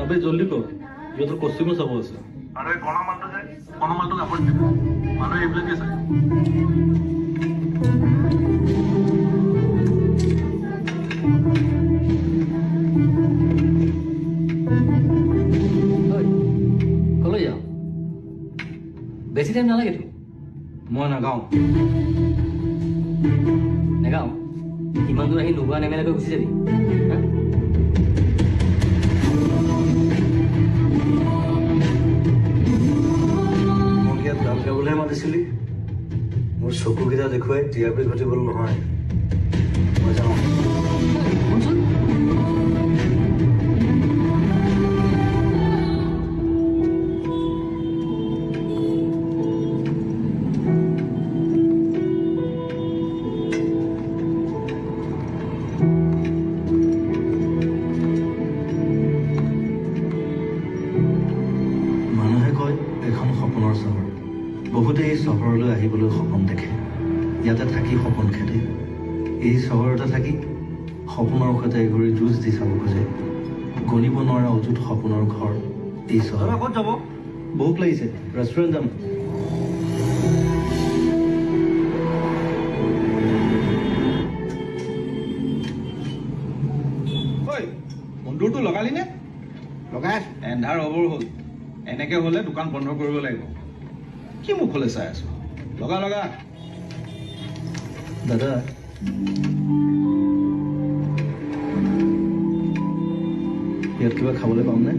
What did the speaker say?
अबे जल्दी कर ये तो कॉस्ट्यूम सब আছে अरे कोना मालतो কাপড় দিব মানুহ এইবিলাক আছে কলৈ যাও বেছি টাইম নালাগে তো মই নাগাওঁ নেগাও ইমান দূৰ আহি নোগোৱা নেমেলাকৈ গুচি যাবি হা? মোক ইয়াত গান গাবলৈহে মাতিছিলি মোৰ চকুকেইটা দেখুৱাই টিআৰপি ঘটিবলৈ নহয় মই যাওঁ শুনচোন মানুহে কয় এখন সপোনৰ চহৰ বহুতে এই চহৰলৈ আহিবলৈ সপোন দেখে ইয়াতে থাকি সপোন খেদে এই চহৰতে থাকি সপোনৰ সৈতে এঘূৰি যুঁজ দি চাব খোজে গণিব নোৱাৰা অযুত সপোনৰ ঘৰ এই চহৰ ক'ত যাব ভোক লাগিছে ৰেষ্টুৰেণ্ট যাম ঐ বন্ধুটো লগালি নে লগাই এন্ধাৰ অবৰ হ'ল এনেকে হলে দোকান বন্ধ কৰিব লাগিব কি মুখলৈ চাই আছো লগা লগা দাদা ইয়াত কিবা খাবলৈ পামনে